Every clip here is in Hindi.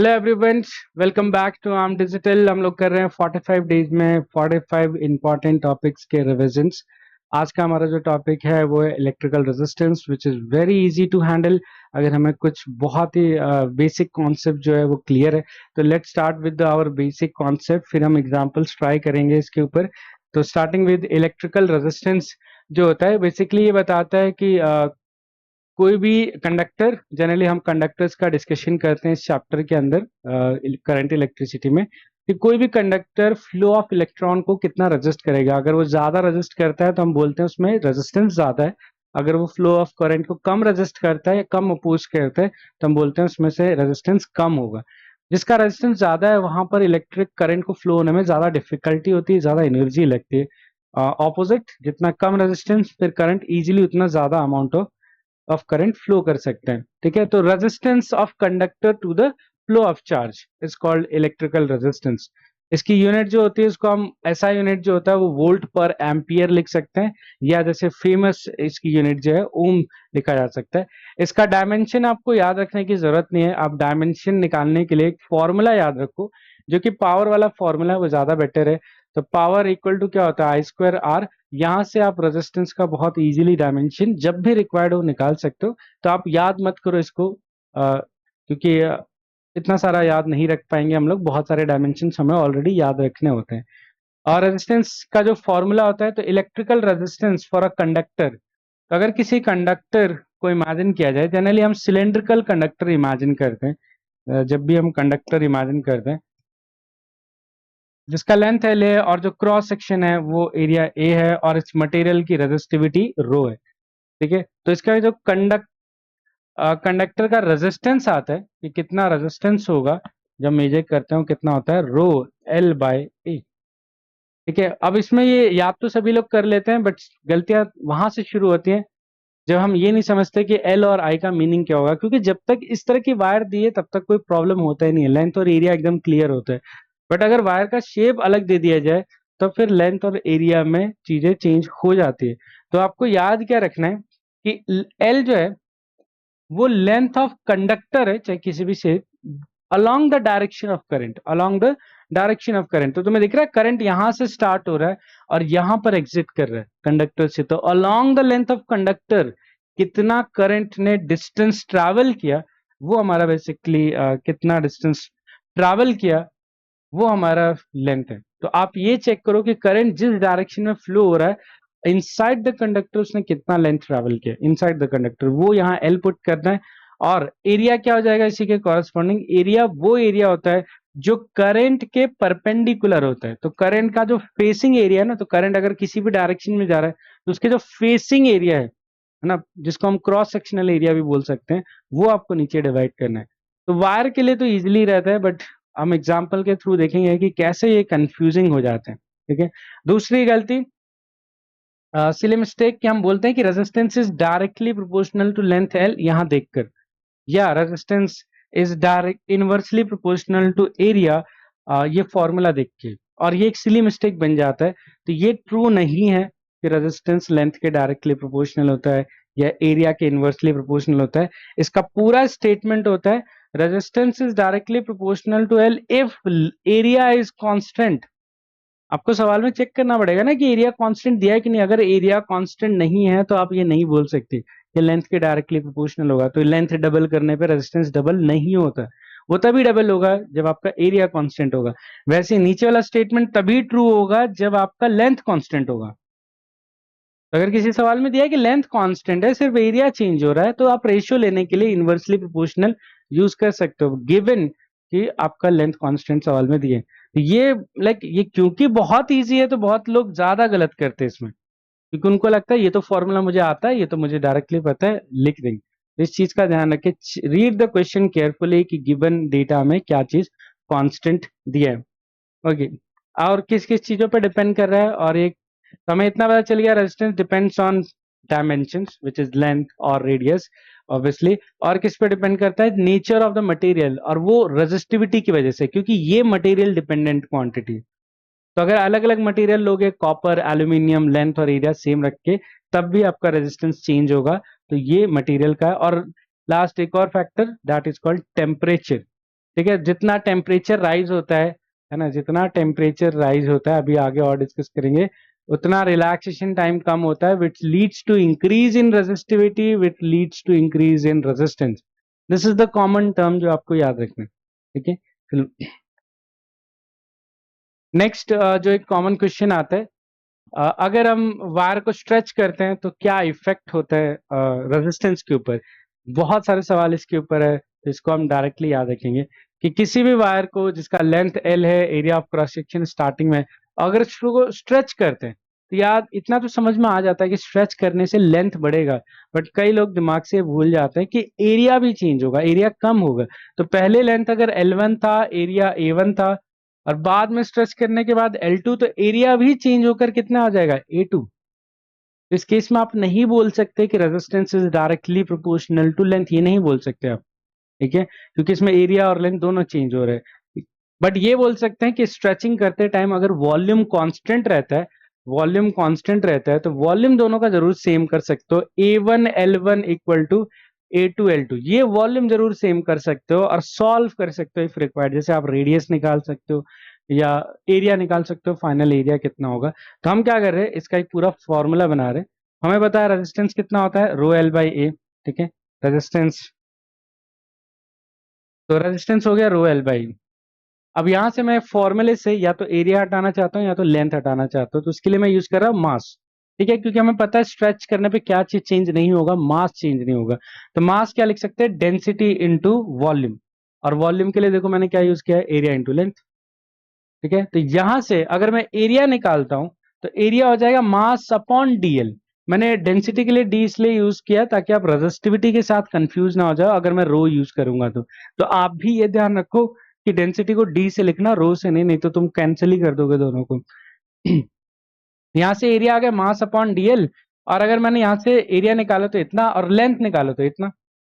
Hello everyone, welcome back to Arm Digital. हम लोग कर रहे हैं 45 डेज में 45 इंपॉर्टेंट टॉपिक्स के रिविजन्स। आज का हमारा जो टॉपिक है वो है electrical resistance, which is very easy to handle. अगर हमें कुछ बहुत ही बेसिक कॉन्सेप्ट जो है वो क्लियर है तो let's start with our basic concept, फिर हम एग्जांपल्स ट्राई करेंगे इसके ऊपर। तो स्टार्टिंग विद इलेक्ट्रिकल रेजिस्टेंस जो होता है, बेसिकली ये बताता है कि कोई भी कंडक्टर, जनरली हम कंडक्टर्स का डिस्कशन करते हैं इस चैप्टर के अंदर करंट इलेक्ट्रिसिटी में, कि कोई भी कंडक्टर फ्लो ऑफ इलेक्ट्रॉन को कितना रेजिस्ट करेगा। अगर वो ज्यादा रेजिस्ट करता है तो हम बोलते हैं उसमें रेजिस्टेंस ज्यादा है। अगर वो फ्लो ऑफ करंट को कम रेजिस्ट करता है या कम अपोज करता है तो हम बोलते हैं उसमें से रेजिस्टेंस कम होगा। जिसका रेजिस्टेंस ज्यादा है वहां पर इलेक्ट्रिक करंट को फ्लो होने में ज्यादा डिफिकल्टी होती है, ज्यादा एनर्जी लगती है। ऑपोजिट, जितना कम रेजिस्टेंस फिर करंट इजीली उतना ज्यादा अमाउंट ऑफ करंट फ्लो कर सकते हैं। ठीक है, तो resistance of conductor to the flow of charge is called electrical resistance. इसकी यूनिट जो होती है उसको हम ऐसा यूनिट जो होता है वो वोल्ट पर एम्पियर लिख सकते हैं, या जैसे फेमस इसकी यूनिट जो है ओम लिखा जा सकता है। इसका डायमेंशन आपको याद रखने की जरूरत नहीं है। आप डायमेंशन निकालने के लिए एक फॉर्मूला याद रखो, जो कि पावर वाला फॉर्मूला है, वो ज्यादा बेटर है। तो पावर इक्वल टू क्या होता है, आई स्क्वायर आर। यहाँ से आप रेजिस्टेंस का बहुत इजीली डायमेंशन जब भी रिक्वायर्ड हो निकाल सकते हो। तो आप याद मत करो इसको, क्योंकि इतना सारा याद नहीं रख पाएंगे हम लोग, बहुत सारे डायमेंशन हमें ऑलरेडी याद रखने होते हैं। और रेजिस्टेंस का जो फॉर्मूला होता है, तो electrical resistance for a conductor, अगर किसी कंडक्टर को इमेजिन किया जाए, जनरली हम सिलेंड्रिकल कंडक्टर इमेजिन करते हैं। जब भी हम कंडक्टर इमेजिन करते हैं जिसका लेंथ एल है और जो क्रॉस सेक्शन है वो एरिया ए है और इस मटेरियल की रेजिस्टिविटी रो है। ठीक है, तो इसका जो कंडक्टर का रेजिस्टेंस आता है कि कितना रेजिस्टेंस होगा जब मेजर करते हैं, कितना होता है रो एल बाय ए। ठीक है, अब इसमें ये याद तो सभी लोग कर लेते हैं, बट गलतियां वहां से शुरू होती हैं जब हम ये नहीं समझते कि एल और आई का मीनिंग क्या होगा। क्योंकि जब तक इस तरह की वायर दी है तब तक कोई प्रॉब्लम होता ही नहीं है, लेंथ और एरिया एकदम क्लियर होता है। बट अगर वायर का शेप अलग दे दिया जाए तो फिर लेंथ और एरिया में चीजें चेंज हो जाती है। तो आपको याद क्या रखना है कि एल जो है वो लेंथ ऑफ कंडक्टर है, चाहे किसी भी shape, along the direction of current, along the direction of current. तो तुम्हें दिख रहा है करंट यहां से स्टार्ट हो रहा है और यहां पर एग्जिट कर रहा है कंडक्टर से। तो along the length of conductor कितना करंट ने डिस्टेंस ट्रैवल किया, वो हमारा बेसिकली कितना डिस्टेंस ट्रैवल किया वो हमारा लेंथ है। तो आप ये चेक करो कि करंट जिस डायरेक्शन में फ्लो हो रहा है इनसाइड द कंडक्टर उसने कितना लेंथ ट्रैवल किया इनसाइड द कंडक्टर, वो यहाँ एल पुट करना है। और एरिया क्या हो जाएगा इसी के कॉरेस्पॉन्डिंग, एरिया वो एरिया होता है जो करंट के परपेंडिकुलर होता है। तो करंट का जो फेसिंग एरिया है ना, तो करंट अगर किसी भी डायरेक्शन में जा रहा है तो उसके जो फेसिंग एरिया है ना, जिसको हम क्रॉस सेक्शनल एरिया भी बोल सकते हैं, वो आपको नीचे डिवाइड करना है। तो वायर के लिए तो इजिली रहता है, बट हम एग्जाम्पल के थ्रू देखेंगे कि कैसे ये कंफ्यूजिंग हो जाते हैं। ठीक है, दूसरी गलती, सिली मिस्टेक, कि हम बोलते हैं कि resistance is directly proportional to length L यहाँ देखकर, या resistance is direct inversely proportional to area ये फॉर्मूला देख के, और ये एक सिली मिस्टेक बन जाता है। तो ये ट्रू नहीं है कि रेजिस्टेंस लेंथ के डायरेक्टली प्रोपोर्शनल होता है या एरिया के इनवर्सली प्रोपोर्शनल होता है। इसका पूरा स्टेटमेंट होता है resistance is directly proportional to L if area is constant. आपको सवाल में चेक करना पड़ेगा ना कि एरिया कांस्टेंट दिया है कि नहीं। अगर एरिया कांस्टेंट नहीं है तो आप ये नहीं बोल सकते कि लेंथ के डायरेक्टली प्रोपोर्शनल होगा। तो लेंथ डबल करने पे रेजिस्टेंस डबल नहीं होता, वो तभी डबल होगा जब आपका एरिया कांस्टेंट होगा। वैसे नीचे वाला स्टेटमेंट तभी ट्रू होगा जब आपका लेंथ कांस्टेंट होगा। अगर किसी सवाल में दिया है कि लेंथ कांस्टेंट है सिर्फ एरिया चेंज हो रहा है, तो आप रेशियो लेने के लिए इनवर्सली प्रोपोर्शनल यूज कर सकते हो, गिवन कि आपका लेंथ कांस्टेंट सवाल में दिए। तो ये ये क्योंकि बहुत इजी है तो बहुत लोग ज्यादा गलत करते हैं इसमें, क्योंकि उनको लगता है ये तो फॉर्मूला मुझे आता है, ये तो मुझे डायरेक्टली पता है, लिख देंगे। तो इस चीज का ध्यान रखें, रीड द क्वेश्चन केयरफुली कि गिवन डेटा में क्या चीज कांस्टेंट दिया है। ओके, और किस किस चीजों पर डिपेंड कर रहा है, और एक तो हमें इतना पता चल गया resistance depends on dimensions which is length और रेडियस ऑब्वियसली। और किस पे डिपेंड करता है, नेचर ऑफ द मटेरियल, और वो रेजिस्टिविटी की वजह से, क्योंकि ये मटेरियल डिपेंडेंट क्वांटिटी। तो अगर अलग अलग मटेरियल लोगे, कॉपर, एल्यूमिनियम, लेंथ और एरिया सेम रख के, तब भी आपका रेजिस्टेंस चेंज होगा। तो ये मटेरियल का है। और लास्ट एक और factor that is called temperature. ठीक है, जितना टेम्परेचर राइज होता है ना, जितना टेम्परेचर राइज होता है, अभी आगे और डिस्कस करेंगे, उतना रिलैक्सेशन टाइम कम होता है, which leads to increase in resistivity, which leads to increase in resistance. This is the common term जो आपको याद रखना है। ठीक है, नेक्स्ट जो एक कॉमन क्वेश्चन आता है, अगर हम वायर को स्ट्रेच करते हैं तो क्या इफेक्ट होता है रेजिस्टेंस के ऊपर। बहुत सारे सवाल इसके ऊपर है, तो इसको हम डायरेक्टली याद रखेंगे कि किसी भी वायर को जिसका लेंथ एल है, area of cross section starting में, अगर इसको स्ट्रेच करते हैं तो याद इतना तो समझ में आ जाता है कि स्ट्रेच करने से लेंथ बढ़ेगा, बट कई लोग दिमाग से भूल जाते हैं कि एरिया भी चेंज होगा, एरिया कम होगा। तो पहले लेंथ अगर L1 था, एरिया A1 था, और बाद में स्ट्रेच करने के बाद L2, तो एरिया भी चेंज होकर कितना आ जाएगा, A2। इस केस में आप नहीं बोल सकते कि resistance is directly proportional to length, ये नहीं बोल सकते आप। ठीक है, क्योंकि इसमें एरिया और लेंथ दोनों चेंज हो रहे हैं। बट ये बोल सकते हैं कि स्ट्रेचिंग करते टाइम अगर वॉल्यूम कांस्टेंट रहता है, वॉल्यूम कांस्टेंट रहता है, तो वॉल्यूम दोनों का जरूर सेम कर सकते हो। A1 L1 equal to A2 L2, ये वॉल्यूम जरूर सेम कर सकते हो और सॉल्व कर सकते हो इफ रिक्वायर्ड। जैसे आप रेडियस निकाल सकते हो या एरिया निकाल सकते हो, फाइनल एरिया कितना होगा। तो हम क्या कर रहे हैं, इसका एक पूरा फॉर्मूला बना रहे हैं। हमें बताया रेजिस्टेंस कितना होता है, रो एल बाई ए। ठीक है, रेजिस्टेंस, तो रेजिस्टेंस हो गया रो एल बाई। अब यहां से मैं फॉर्मूले से या तो एरिया हटाना चाहता हूं या तो लेंथ हटाना चाहता हूं, तो उसके लिए मैं यूज कर रहा हूं मास। ठीक है, क्योंकि हमें पता है स्ट्रेच करने पे क्या चीज चेंज नहीं होगा, मास चेंज नहीं होगा। तो मास क्या लिख सकते हैं, डेंसिटी इंटू वॉल्यूम। और वॉल्यूम के लिए देखो मैंने क्या यूज किया है, एरिया इंटू लेंथ। ठीक है, तो यहां से अगर मैं एरिया निकालता हूं तो एरिया हो जाएगा मास अपॉन डीएल। मैंने डेंसिटी के लिए डी इसलिए यूज किया ताकि आप रेजिस्टिविटी के साथ कंफ्यूज ना हो जाओ अगर मैं रो यूज करूंगा तो आप भी ये ध्यान रखो कि डेंसिटी को डी से लिखना, रो से नहीं, नहीं तो तुम कैंसिल ही कर दोगे दोनों को। यहां से एरिया आ गया मास अपॉन डीएल, और अगर मैंने यहां से एरिया निकाला तो इतना और लेंथ निकालो तो इतना,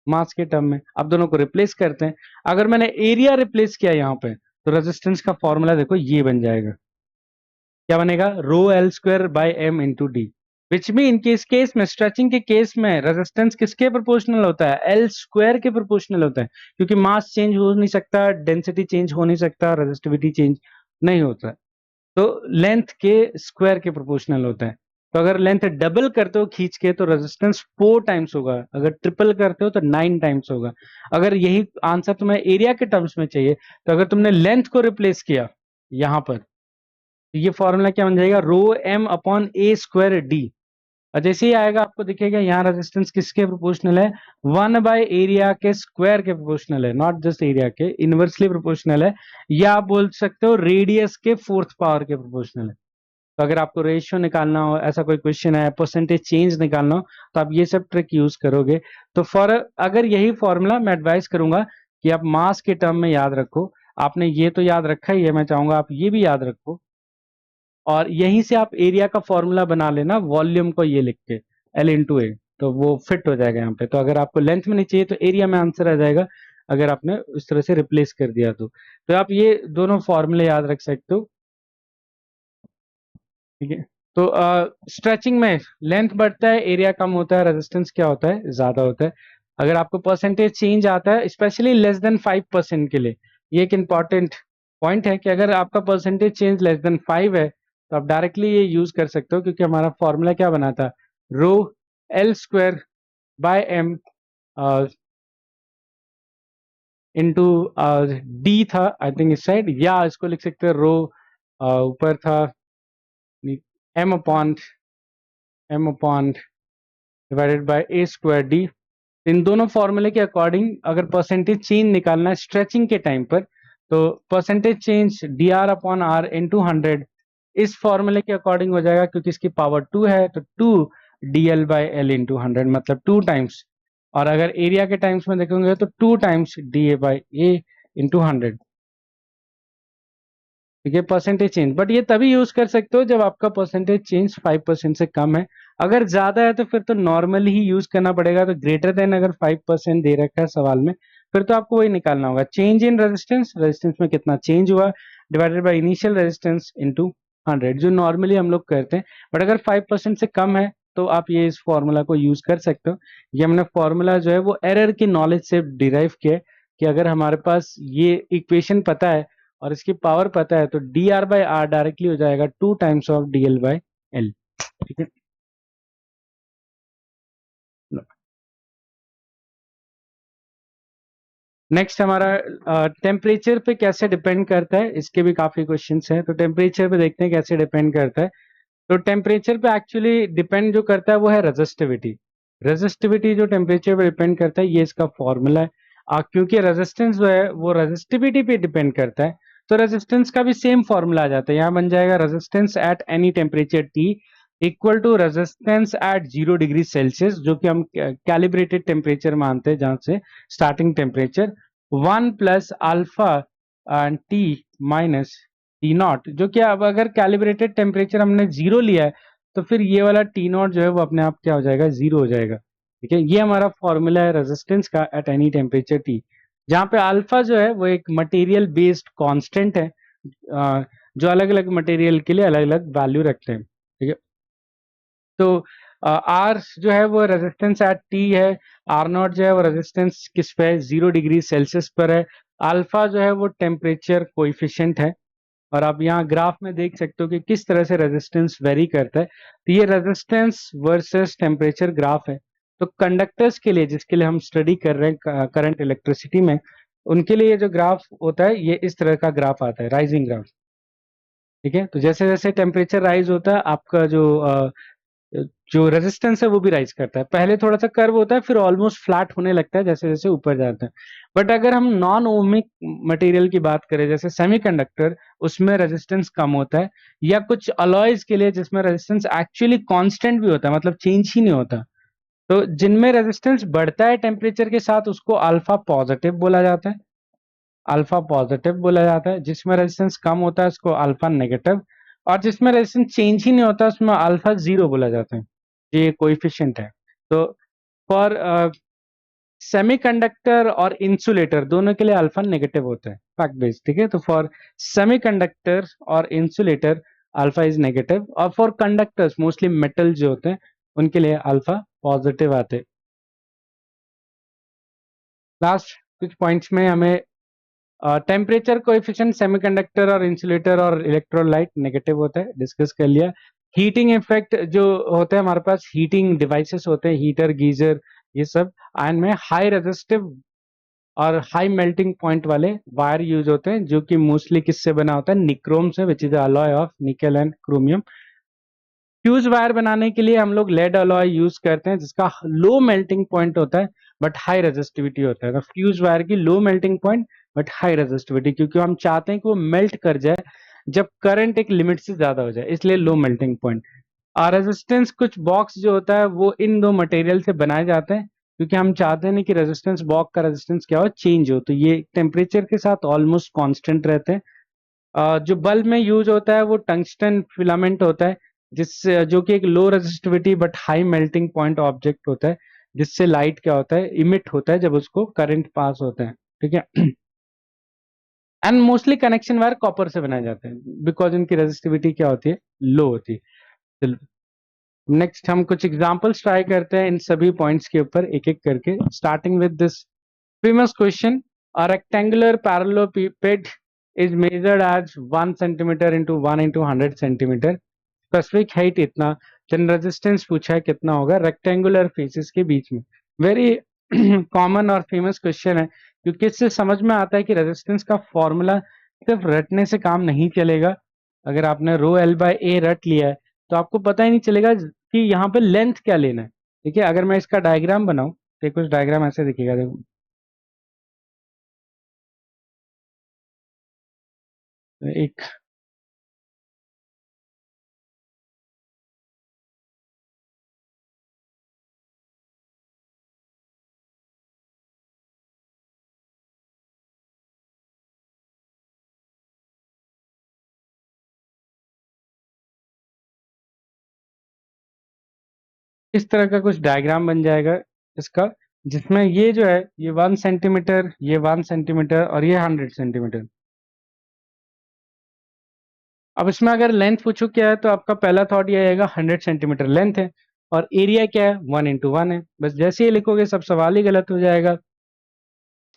मास के टर्म में। अब दोनों को रिप्लेस करते हैं। अगर मैंने एरिया रिप्लेस किया यहाँ पे, तो रेजिस्टेंस का फॉर्मूला देखो ये बन जाएगा, क्या बनेगा, rho L square by M into D. Which mean कि इस केस में, स्ट्रेचिंग के केस में, रेजिस्टेंस किसके प्रोपोर्शनल होता है, एल स्क्वायर के प्रोपोर्शनल होता है, क्योंकि मास चेंज हो नहीं सकता, डेंसिटी चेंज हो नहीं सकता, रेजिस्टिविटी चेंज नहीं होता, तो लेंथ के स्क्वायर के प्रोपोर्शनल होता है। तो अगर लेंथ डबल करते हो खींच के तो रेजिस्टेंस 4 टाइम्स होगा, अगर ट्रिपल करते हो तो 9 टाइम्स होगा। अगर यही आंसर तुम्हें एरिया के टर्म्स में चाहिए, तो अगर तुमने लेंथ को रिप्लेस किया यहां पर, तो ये फॉर्मूला क्या बन जाएगा, रो एम अपॉन ए स्क्वायर डी। और जैसे ही आएगा आपको दिखेगा यहाँ रेजिस्टेंस किसके प्रोपोर्शनल है, 1/एरिया के स्क्वायर के प्रोपोर्शनल है, नॉट जस्ट एरिया के, इनवर्सली प्रोपोर्शनल है। या आप बोल सकते हो रेडियस के 4th पावर के प्रोपोर्शनल है। तो अगर आपको रेशियो निकालना हो, ऐसा कोई क्वेश्चन है, परसेंटेज चेंज निकालना हो, तो आप ये सब ट्रिक यूज करोगे। तो फॉर अगर यही फॉर्मूला मैं एडवाइस करूंगा कि आप मास के टर्म में याद रखो। आपने ये तो याद रखा ही है, मैं चाहूंगा आप ये भी याद रखो, और यहीं से आप एरिया का फॉर्मूला बना लेना, वॉल्यूम को ये लिख के एल इंटू ए, तो वो फिट हो जाएगा यहाँ पे। तो अगर आपको लेंथ में नहीं चाहिए तो एरिया में आंसर आ जाएगा, अगर आपने इस तरह से रिप्लेस कर दिया तो आप ये दोनों फॉर्मूले याद रख सकते हो। ठीक है, तो स्ट्रेचिंग में लेंथ बढ़ता है, एरिया कम होता है, रेजिस्टेंस क्या होता है, ज्यादा होता है। अगर आपको परसेंटेज चेंज आता है स्पेशली लेस देन 5% के लिए, ये एक इंपॉर्टेंट पॉइंट है कि अगर आपका परसेंटेज चेंज लेस देन 5 है तो आप डायरेक्टली ये यूज कर सकते हो, क्योंकि हमारा फॉर्मूला क्या बना था, rho L square by M into D था आई थिंक इस साइड, या इसको लिख सकते हैं रो ऊपर था M upon divided by A square D. इन दोनों फॉर्मूले के अकॉर्डिंग अगर परसेंटेज चेंज निकालना है स्ट्रेचिंग के टाइम पर, तो percentage change D R upon R in 200 इस फॉर्मूले के अकॉर्डिंग हो जाएगा, क्योंकि इसकी पावर 2 है, तो 2 D L by L into 100, मतलब 2 टाइम्स। और अगर एरिया के टाइम्स में देखेंगे तो 2 times D A by A into 100। ठीक है, परसेंटेज चेंज, बट ये तभी यूज कर सकते हो जब आपका परसेंटेज चेंज 5% से कम है। अगर ज्यादा है तो फिर तो नॉर्मली ही यूज करना पड़ेगा। तो ग्रेटर देन अगर 5% दे रखा है सवाल में, फिर तो आपको वही निकालना होगा, चेंज इन रेजिस्टेंस, रेजिस्टेंस में कितना चेंज हुआ, divided by initial resistance into 100, जो नॉर्मली हम लोग करते हैं। बट अगर 5% से कम है तो आप ये इस फॉर्मूला को यूज कर सकते हो। ये हमने फॉर्मूला जो है वो एरर की नॉलेज से डिराइव किया है, कि अगर हमारे पास ये इक्वेशन पता है और इसकी पावर पता है तो D R by R directly हो जाएगा 2 times of D L by L. ठीक है, नेक्स्ट हमारा टेम्परेचर पे कैसे डिपेंड करता है, इसके भी काफी क्वेश्चंस हैं। तो टेम्परेचर पे देखते हैं कैसे डिपेंड करता है। तो टेम्परेचर पे एक्चुअली डिपेंड जो करता है वो है रेजिस्टिविटी। रेजिस्टिविटी जो टेम्परेचर पे डिपेंड करता है, ये इसका फॉर्मूला है। क्योंकि रेजिस्टेंस जो है वो रेजिस्टिविटी पे डिपेंड करता है, तो रेजिस्टेंस का भी सेम फॉर्मूला आ जाता है। यहाँ बन जाएगा resistance at any temperature T equal to resistance at 0 degree Celsius, जो कि हम कैलिब्रेटेड टेम्परेचर मानते हैं, जहां से starting temperature 1 plus alpha T minus T naught, जो कि अब अगर कैलिब्रेटेड टेम्परेचर हमने 0 लिया है तो फिर ये वाला टी नॉट जो है वो अपने आप क्या हो जाएगा, 0 हो जाएगा। ठीक है, ये हमारा फॉर्मूला है रेजिस्टेंस का एट एनी टेम्परेचर टी, जहाँ पे अल्फा जो है वो एक मटेरियल बेस्ड कांस्टेंट है, जो अलग अलग मटेरियल के लिए अलग अलग वैल्यू रखते हैं। ठीक है, तो आर जो है वो रेजिस्टेंस एट टी है, आर नॉट जो है वो रेजिस्टेंस किस पे है, 0 डिग्री सेल्सियस पर है। अल्फा जो है वो टेम्परेचर कोइफिशिएंट है। और आप यहाँ ग्राफ में देख सकते हो कि किस तरह से रेजिस्टेंस वेरी करता है। तो ये रेजिस्टेंस वर्सेस टेम्परेचर ग्राफ है। तो कंडक्टर्स के लिए, जिसके लिए हम स्टडी कर रहे हैं करंट इलेक्ट्रिसिटी में, उनके लिए ये जो ग्राफ होता है ये इस तरह का ग्राफ आता है, राइजिंग ग्राफ। ठीक है, तो जैसे जैसे टेम्परेचर राइज होता है आपका जो रेजिस्टेंस है वो भी राइज करता है। पहले थोड़ा सा कर्व होता है, फिर ऑलमोस्ट फ्लैट होने लगता है जैसे जैसे ऊपर जाता है। बट अगर हम नॉन ओमिक मटेरियल की बात करें, जैसे सेमीकंडक्टर, उसमें रेजिस्टेंस कम होता है, या कुछ अलॉयज के लिए जिसमें रेजिस्टेंस एक्चुअली कांस्टेंट भी होता है, मतलब चेंज ही नहीं होता, तो जिनमें रेजिस्टेंस बढ़ता है टेम्परेचर के साथ उसको अल्फा पॉजिटिव बोला जाता है। अल्फा पॉजिटिव बोला जाता है। जिसमें रेजिस्टेंस कम होता है उसको अल्फा नेगेटिव, और जिसमें रेजिस्टेंस चेंज ही नहीं होता उसमें अल्फा जीरो बोला जाता है। ये कोएफिशिएंट है। तो फॉर सेमीकंडक्टर और इंसुलेटर दोनों के लिए अल्फा नेगेटिव होता है, फैक्ट बेस्ड। ठीक है, तो फॉर सेमीकंडक्टर और इंसुलेटर अल्फा इज नेगेटिव, और फॉर कंडक्टर्स मोस्टली मेटल जो होते हैं उनके लिए अल्फा पॉजिटिव आते हैं। लास्ट कुछ पॉइंट्स में हमें टेम्परेचर कोएफिशिएंट सेमीकंडक्टर और इंसुलेटर और इलेक्ट्रोलाइट नेगेटिव होता है, डिस्कस कर लिया। हीटिंग इफेक्ट जो होता है, हमारे पास हीटिंग डिवाइसेस होते हैं, हीटर, गीजर, ये सब आयन में हाई रेजिस्टिव और हाई मेल्टिंग पॉइंट वाले वायर यूज होते हैं, जो कि मोस्टली किससे बना होता है, निक्रोम से, विच इज अलॉय ऑफ निकल एंड क्रोमियम। फ्यूज वायर बनाने के लिए हम लोग लेड अलॉय यूज करते हैं, जिसका लो मेल्टिंग पॉइंट होता है बट हाई रेजिस्टिविटी होता है। तो फ्यूज वायर की low melting point but high resistivity, क्योंकि हम चाहते हैं कि वो मेल्ट कर जाए जब करंट एक लिमिट से ज्यादा हो जाए, इसलिए लो मेल्टिंग पॉइंट। और रेजिस्टेंस कुछ बॉक्स जो होता है वो इन दो मटेरियल से बनाए जाते हैं, क्योंकि हम चाहते हैं नहीं कि रेजिस्टेंस बॉक्स का रेजिस्टेंस क्या हो, चेंज हो। तो ये टेम्परेचर के साथ ऑलमोस्ट कांस्टेंट रहते हैं। जो बल्ब में यूज होता है वो टंगस्टन फिलामेंट होता है, जिससे जो कि एक low resistivity but high melting point object होता है, जिससे लाइट क्या होता है, इमिट होता है जब उसको करंट पास होता है। ठीक है, and mostly connection wire copper से बनाए जाते हैं, बिकॉज इनकी रेजिस्टिविटी क्या होती है, लो होती है। चलो नेक्स्ट हम कुछ एग्जांपल्स ट्राई करते हैं इन सभी पॉइंट्स के ऊपर एक एक करके, starting with this famous question. A rectangular parallelepiped is measured as 1 centimeter into 1 into 100 centimeter. Specific height इतना, देन रेजिस्टेंस पूछा है कितना होगा रेक्टेंगुलर फेसेस के बीच में। वेरी कॉमन और फेमस क्वेश्चन है, क्योंकि इससे समझ में आता है कि रेजिस्टेंस का फॉर्मूला सिर्फ रटने से काम नहीं चलेगा। अगर आपने रो एल बाय ए रट लिया है तो आपको पता ही नहीं चलेगा कि यहाँ पे लेंथ क्या लेना है। ठीक है, अगर मैं इसका डायग्राम बनाऊं तो कुछ डायग्राम ऐसे दिखेगा, देखो। एक इस तरह का कुछ डायग्राम बन जाएगा इसका, जिसमें ये जो है ये 1 सेंटीमीटर, ये 1 सेंटीमीटर और ये 100 सेंटीमीटर। अब इसमें अगर लेंथ पूछू क्या है तो आपका पहला थॉट ये आएगा 100 सेंटीमीटर लेंथ है, और एरिया क्या है, 1 into 1 है। बस जैसे ही लिखोगे सब सवाल ही गलत हो जाएगा।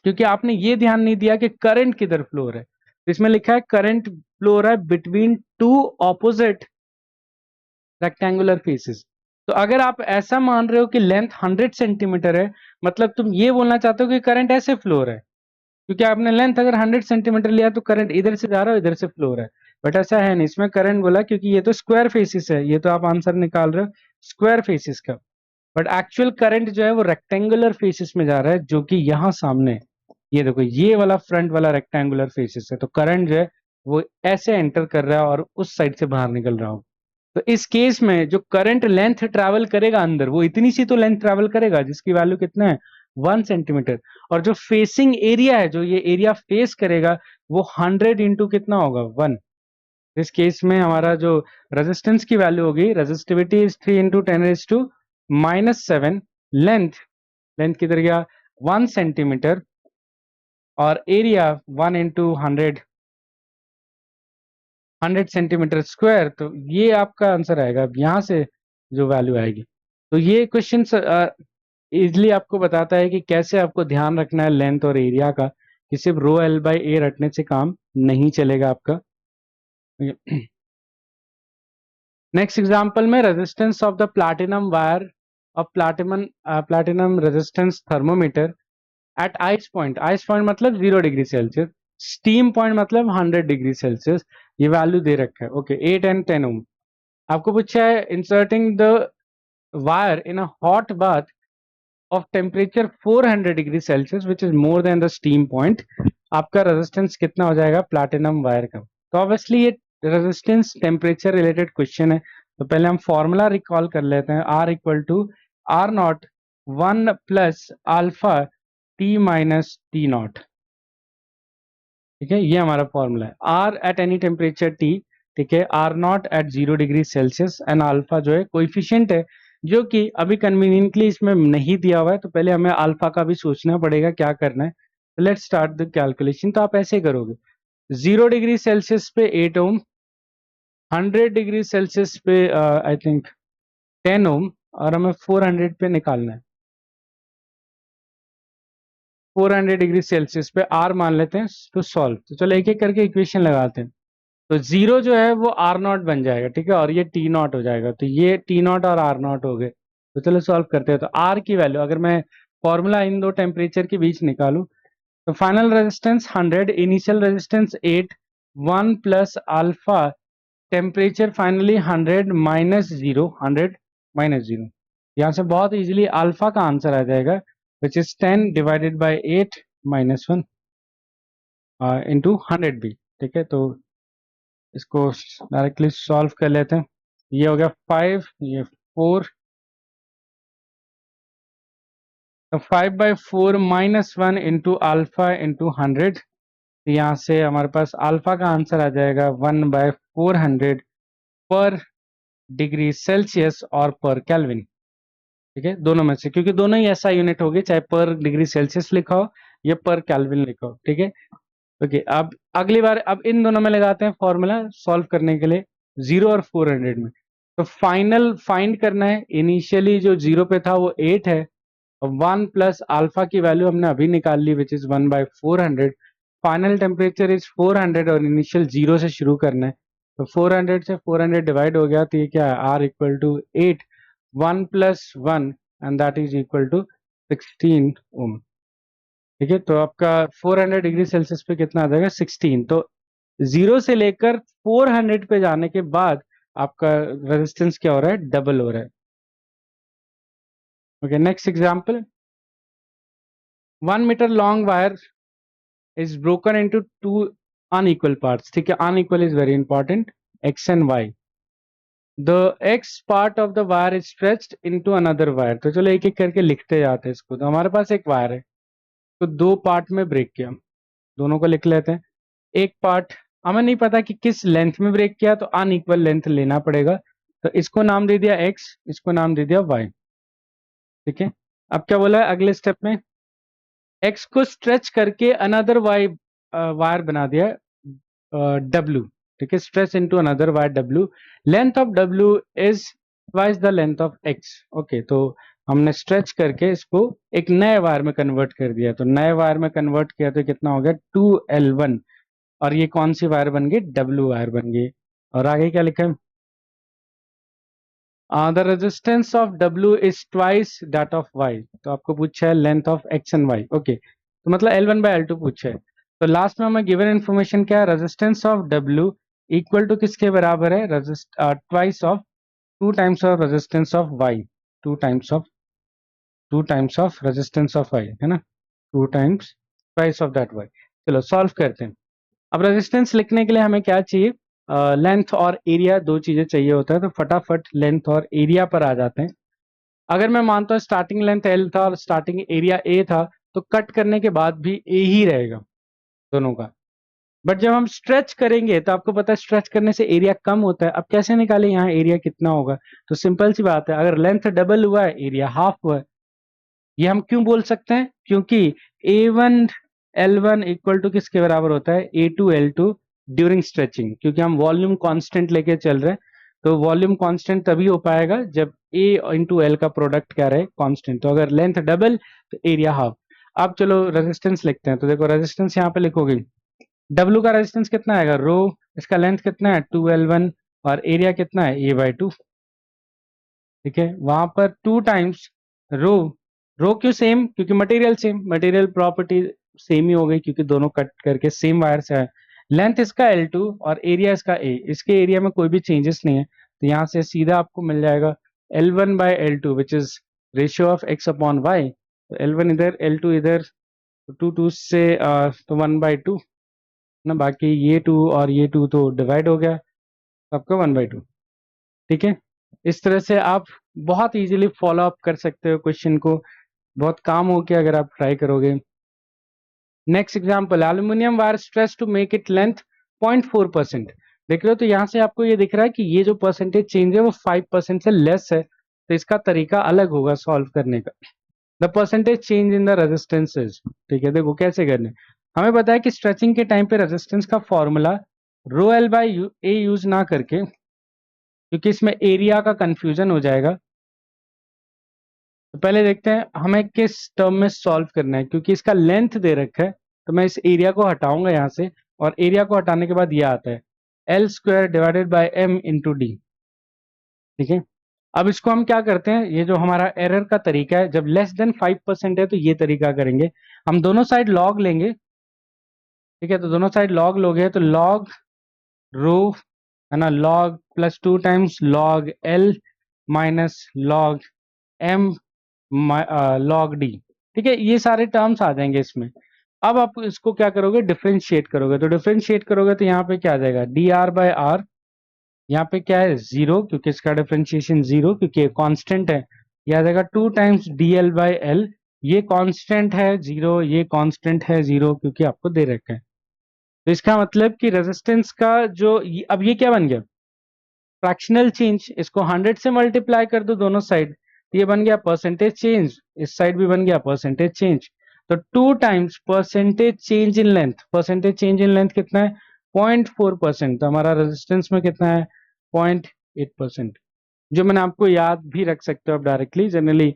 क्योंकि आपने ये ध्यान नहीं दिया कि करंट किधर फ्लो हो रहा है। तो इसमें लिखा है करंट फ्लो हो रहा है between two opposite rectangular faces. तो अगर आप ऐसा मान रहे हो कि लेंथ 100 सेंटीमीटर है, मतलब तुम ये बोलना चाहते हो कि करंट ऐसे फ्लो हो रहा है, क्योंकि आपने लेंथ अगर 100 सेंटीमीटर लिया तो करंट इधर से जा रहा है, इधर से फ्लो हो रहा है। बट ऐसा है नहीं, इसमें करंट बोला क्योंकि ये तो स्क्वायर फेसिस है, ये तो आप आंसर निकाल रहे हो स्क्वायर फेसिस का। बट एक्चुअल करंट जो है वो रेक्टेंगुलर फेसिस में जा रहा है, जो कि यहाँ सामने है। ये देखो, ये वाला फ्रंट वाला रेक्टेंगुलर फेसिस है, तो करंट जो है वो ऐसे एंटर कर रहा है और उस साइड से बाहर निकल रहा हो। तो इस केस में जो करंट लेंथ ट्रैवल करेगा अंदर, वो इतनी सी तो लेंथ ट्रैवल करेगा जिसकी वैल्यू कितना है, 1 सेंटीमीटर। और जो फेसिंग एरिया है, जो ये एरिया फेस करेगा, वो 100 इंटू कितना होगा, 1। इस केस में हमारा जो रेजिस्टेंस की वैल्यू होगी, resistivity is 3 into 10⁻⁻⁷। Length, length किधर गया, 1 सेंटीमीटर, और एरिया 1 इंटू 100, 100 सेंटीमीटर स्क्वायर। तो ये आपका आंसर आएगा। अब यहाँ से जो वैल्यू आएगी, तो ये क्वेश्चन इजली आपको बताता है कि कैसे आपको ध्यान रखना है लेंथ और एरिया का, कि सिर्फ रो एल बाई ए रटने से काम नहीं चलेगा आपका। नेक्स्ट एग्जांपल में resistance of the platinum wire of platinum resistance thermometer at ice point मतलब 0 डिग्री सेल्सियस, स्टीम पॉइंट मतलब 100 डिग्री सेल्सियस। ये वैल्यू दे रखा है। Okay, 8 and 10 ohm. आपको पूछा है inserting the wire in a hot bath of temperature 400 degree Celsius which is more than the steam point, आपका रेजिस्टेंस कितना हो जाएगा प्लैटिनम वायर का। तो ऑब्वियसली ये रेजिस्टेंस टेम्परेचर रिलेटेड क्वेश्चन है, तो पहले हम फॉर्मूला रिकॉल कर लेते हैं। R equal to R naught 1 plus alpha T minus T naught. ठीक है, ये हमारा फॉर्मूला है। R at any temperature T, ठीक है, R naught at 0 degree Celsius, and alpha जो है कोइफिशिएंट है, जो कि अभी कन्वीनियंटली इसमें नहीं दिया हुआ है, तो पहले हमें अल्फा का भी सोचना पड़ेगा क्या करना है। Let's start the calculation. तो आप ऐसे करोगे, 0 डिग्री सेल्सियस पे 8 ओम, 100 डिग्री सेल्सियस पे आई थिंक 10 ओम, और हमें 400 पे निकालना है। 400 डिग्री सेल्सियस पे आर मान लेते हैं तो सॉल्व। तो चलो एक एक करके इक्वेशन लगाते हैं। तो जीरो जो है वो आर नॉट बन जाएगा, ठीक है, और ये टी नॉट हो जाएगा। तो ये टी नॉट और आर नॉट हो गए। तो चलो सॉल्व करते हैं। तो आर की वैल्यू अगर मैं फॉर्मूला इन दो टेम्परेचर के बीच निकालूं, तो final resistance 100, initial resistance 8, 1 plus alpha, temperature finally 100 minus 0, 100 minus 0। यहाँ से बहुत इजीली अल्फा का आंसर आ जाएगा, which is 10 divided by 8 minus 1 into 100 भी। ठीक है, तो इसको डायरेक्टली सॉल्व कर लेते हैं। ये हो गया 5, ये 4, तो 5/4 माइनस 1 इंटू अल्फा इंटू 100। यहाँ से हमारे पास अल्फा का आंसर आ जाएगा 1/400 पर डिग्री सेल्सियस और पर केल्विन। ठीक है, दोनों में से, क्योंकि दोनों ही ऐसा यूनिट होगी, चाहे पर डिग्री सेल्सियस लिखा हो या पर केल्विन लिखा हो। ठीक है, ओके, अब अगली बार अब इन दोनों में लगाते हैं फॉर्मूला सॉल्व करने के लिए, 0 और 400 में। तो फाइनल फाइंड करना है। इनिशियली जो 0 पे था वो 8 है, और 1 प्लस अल्फा की वैल्यू हमने अभी निकाल ली, which is 1/400। Final temperature is 400 और इनिशियल 0 से शुरू करना है। तो 400 से 400 डिवाइड हो गया, तो ये क्या है, R equal to 8, 1 plus 1, and that is equal to 16 ohm. ठीक है, तो आपका 400 डिग्री सेल्सियस पे कितना आ जाएगा, 16। तो 0 से लेकर 400 पे जाने के बाद आपका रेजिस्टेंस क्या हो रहा है, डबल हो रहा है। Okay, next example. 1 metre long wire is broken into two unequal parts. ठीक है, unequal is very important, x and y. The x part of the wire is stretched into another wire. तो चलो एक एक करके लिखते जाते हैं इसको। तो हमारे पास एक वायर है, तो दो पार्ट में ब्रेक किया, दोनों को लिख लेते हैं। एक पार्ट हमें नहीं पता कि किस लेंथ में ब्रेक किया, तो अनइक्वल लेंथ लेना पड़ेगा। तो इसको नाम दे दिया x, इसको नाम दे दिया y। ठीक है, अब क्या बोला है अगले स्टेप में, x को स्ट्रेच करके अनदर y वायर बना दिया W। ठीक है, stretch into another wire W। Length of W is twice the length of x। Okay, तो हमने स्ट्रेच करके इसको एक नए वायर में कन्वर्ट कर दिया, तो नए वायर में कन्वर्ट किया तो कितना हो गया 2L1, और ये कौन सी वायर बन गई, W वायर बन गई। और आगे क्या लिखा है, the resistance of W is twice that of Y। तो आपको पूछा है length of X and Y, okay, तो मतलब L1 बाय L2 पूछा है। तो लास्ट में हमें गिवन इन्फॉर्मेशन क्या है, resistance of W equal to किसके बराबर है, twice of 2 times of resistance of Y, 2 times of resistance of Y है ना, 2 times twice of that Y। चलो सॉल्व करते हैं। अब रेजिस्टेंस लिखने के लिए हमें क्या चाहिए, लेंथ और एरिया, दो चीजें चाहिए होता है, तो फटाफट लेंथ और एरिया पर आ जाते हैं। अगर मैं मानता हूँ स्टार्टिंग लेंथ L था और स्टार्टिंग एरिया A था, तो कट करने के बाद भी A ही रहेगा दोनों का। बट जब हम स्ट्रेच करेंगे तो आपको पता है स्ट्रेच करने से एरिया कम होता है। अब कैसे निकालें यहाँ एरिया कितना होगा, तो सिंपल सी बात है, अगर लेंथ डबल हुआ है एरिया हाफ हुआ है। ये हम क्यों बोल सकते हैं, क्योंकि A1 L1 इक्वल टू किसके बराबर होता है, A2 L2 ड्यूरिंग स्ट्रेचिंग, क्योंकि हम वॉल्यूम कांस्टेंट लेके चल रहे हैं। तो वॉल्यूम कांस्टेंट तभी हो पाएगा जब A इंटू L का प्रोडक्ट क्या रहे, कांस्टेंट। तो अगर लेंथ डबल तो एरिया हाफ। अब चलो रेजिस्टेंस लिखते हैं, तो देखो रेजिस्टेंस यहाँ पे लिखोगे, W का रेजिस्टेंस कितना आएगा रो, इसका लेंथ कितना है 2L1, और एरिया कितना है A/2, ठीक है। वहां पर 2 टाइम्स रो, रो क्यों सेम, क्योंकि material same, material property same ही हो गई, क्योंकि दोनों कट करके सेम वायर से है। लेंथ इसका L2 और एरिया इसका A, इसके एरिया में कोई भी चेंजेस नहीं है, तो यहाँ से सीधा आपको मिल जाएगा L1 by L2 which is ratio of X upon Y। तो L1 इधर L2 इधर, तो 2 से तो 1/2 ना, बाकी ये 2 और ये 2 तो डिवाइड हो गया, आपका 1/2, ठीक है। इस तरह से आप बहुत इजीली फॉलो अप कर सकते हो क्वेश्चन को, बहुत काम हो गया अगर आप ट्राई करोगे। Next example, aluminium wire stress to make it length 0.4%। देख रहे हो, तो यहाँ से आपको ये दिख रहा है कि ये जो परसेंटेज चेंज है वो 5% से लेस है, तो इसका तरीका अलग होगा सॉल्व करने का। The percentage change in the resistances, ठीक है, देखो कैसे करने। हमें पता है कि स्ट्रेचिंग के टाइम पे रेजिस्टेंस का formula rho L by A use ना करके, क्योंकि इसमें एरिया का कंफ्यूजन हो जाएगा। तो पहले देखते हैं हमें किस टर्म में सॉल्व करना है, क्योंकि इसका लेंथ दे रखा है, तो मैं इस एरिया को हटाऊंगा यहाँ से, और एरिया को हटाने के बाद ये आता है L² divided by M into D, ठीक है। अब इसको हम क्या करते हैं, ये जो हमारा एरर का तरीका है, जब लेस देन 5% है तो ये तरीका करेंगे, हम दोनों साइड लॉग लेंगे, ठीक है। तो दोनों साइड लॉग लोगे तो लॉग रो है ना, log plus 2 times log L minus log M log D, ठीक है। ये सारे टर्म्स आ जाएंगे इसमें। अब आप इसको क्या करोगे, डिफ्रेंशिएट करोगे, तो डिफ्रेंशिएट करोगे तो यहाँ पे क्या आ जाएगा dr/r, यहाँ पे क्या है 0, क्योंकि इसका डिफ्रेंशिएशन 0, क्योंकि कांस्टेंट है। ये आ जाएगा 2 टाइम्स dl/l, ये कांस्टेंट है 0, ये कांस्टेंट है 0, क्योंकि आपको दे रखा है। तो इसका मतलब कि रेजिस्टेंस का जो अब ये क्या बन गया, फ्रैक्शनल चेंज। इसको 100 से मल्टीप्लाई कर दो दोनों साइड, तो ये बन गया परसेंटेज चेंज, इस साइड भी बन गया परसेंटेज चेंज। तो 2 times percentage change in length, percentage change in length कितना है 0.4%, तो हमारा रेजिस्टेंस में कितना है 0.8%, जो मैंने आपको याद भी रख सकते हो आप डायरेक्टली। जनरली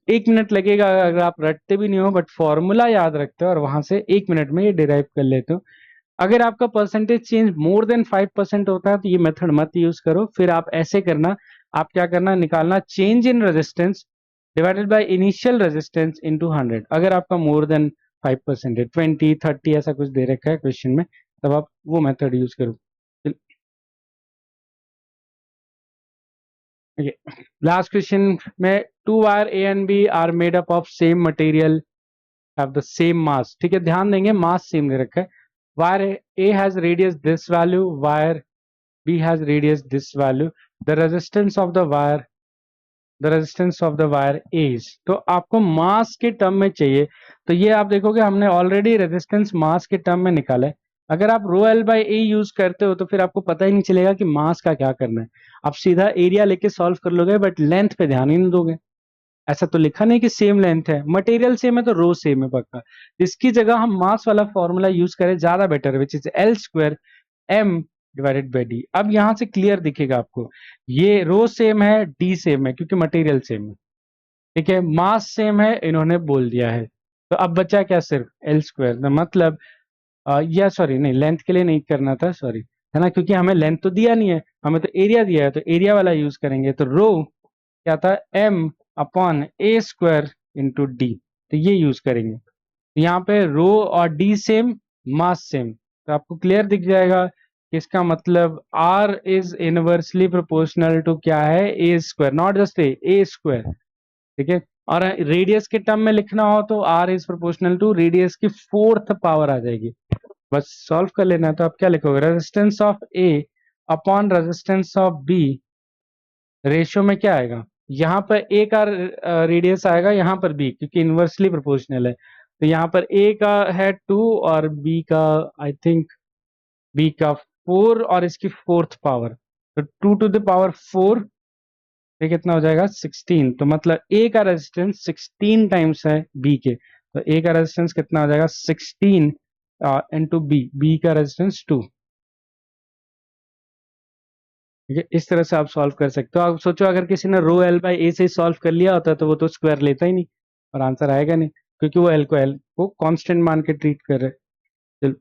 1 मिनट लगेगा अगर आप रटते भी नहीं हो, बट फॉर्मूला याद रखते हो और वहां से 1 मिनट में ये डिराइव कर लेते हो। अगर आपका परसेंटेज चेंज मोर देन 5% होता है तो ये मेथड मत यूज करो, फिर आप ऐसे करना, आप क्या करना, निकालना change in resistance divided by initial resistance into 100। अगर आपका मोर देन 5% है, 20 30 ऐसा कुछ दे रखा है क्वेश्चन में, तब आप वो मेथड यूज करो। लास्ट क्वेश्चन में, 2 wire A and B are made up of same material have the same mass, ठीक है, ध्यान देंगे मास सेम दे रखा है। Wire A has radius this value, wire B has radius this value, the resistance of the wire, the resistance of the wire is, तो आपको मास के टर्म में चाहिए। तो ये आप देखोगे हमने ऑलरेडी रेजिस्टेंस मास के टर्म में निकाला है। अगर आप rho L by A use करते हो तो फिर आपको पता ही नहीं चलेगा कि मास का क्या करना है, आप सीधा एरिया लेके सॉल्व कर लोगे, बट लेंथ पे ध्यान ही नहीं दोगे। ऐसा तो लिखा नहीं कि सेम लेंथ है, मटेरियल सेम है तो रो सेम है पक्का। इसकी जगह हम मास वाला फॉर्मूला यूज करें ज्यादा better, which is L² M divided by D. अब यहां से क्लियर दिखेगा आपको, ये रो सेम है डी सेम है, क्योंकि मटेरियल सेम है। ठीक है, मास सेम है इन्होंने बोल दिया है, तो अब बचा क्या, सिर्फ एल स्क्वायर। मतलब या सॉरी नहीं, लेंथ के लिए नहीं करना था, सॉरी, है ना, क्योंकि हमें लेंथ तो दिया नहीं है, हमें तो एरिया दिया है, तो एरिया वाला यूज करेंगे। तो रो क्या था, एम अपॉन ए स्क्वायर इंटू डी, तो ये यूज करेंगे। यहाँ पे रो और डी सेम, मास सेम, तो आपको क्लियर दिख जाएगा कि इसका मतलब R is inversely proportional to क्या है, A square, not just A square. ठीक है, और रेडियस के टर्म में लिखना हो तो R is proportional to radius की फोर्थ पावर आ जाएगी। बस सॉल्व कर लेना है। तो आप क्या लिखोगे, resistance of A upon resistance of B, ratio में क्या आएगा, यहाँ पर ए का रेडियस आएगा, यहाँ पर बी, क्योंकि इनवर्सली प्रोपोर्शनल है। तो यहाँ पर ए का है 2 और बी का, आई थिंक बी का 4 और इसकी फोर्थ पावर, तो 2 to the power 4, ये कितना हो जाएगा 16। तो मतलब ए का रेजिस्टेंस 16 टाइम्स है बी के, तो ए का रेजिस्टेंस कितना हो जाएगा 16 इंटू बी का रेजिस्टेंस 2। ठीक है, इस तरह से आप सॉल्व कर सकते हो। आप सोचो अगर किसी ने रो एल बाई ए से सॉल्व कर लिया होता तो वो तो स्क्वायर लेता ही नहीं और आंसर आएगा नहीं, क्योंकि वो एल को कांस्टेंट मान के ट्रीट कर रहे हैं। चलो,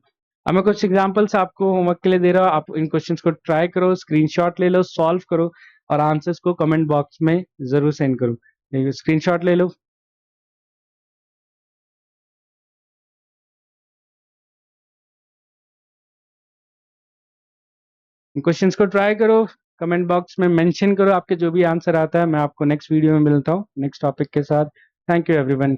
अब मैं कुछ एग्जांपल्स आपको होमवर्क के लिए दे रहा हूँ, आप इन क्वेश्चंस को ट्राई करो, स्क्रीनशॉट ले लो, सॉल्व करो और आंसर्स को कमेंट बॉक्स में जरूर सेंड करो। स्क्रीनशॉट ले लो। इन क्वेश्चंस को ट्राई करो, कमेंट बॉक्स में मेंशन करो आपके जो भी आंसर आता है। मैं आपको नेक्स्ट वीडियो में मिलता हूँ नेक्स्ट टॉपिक के साथ। Thank you everyone.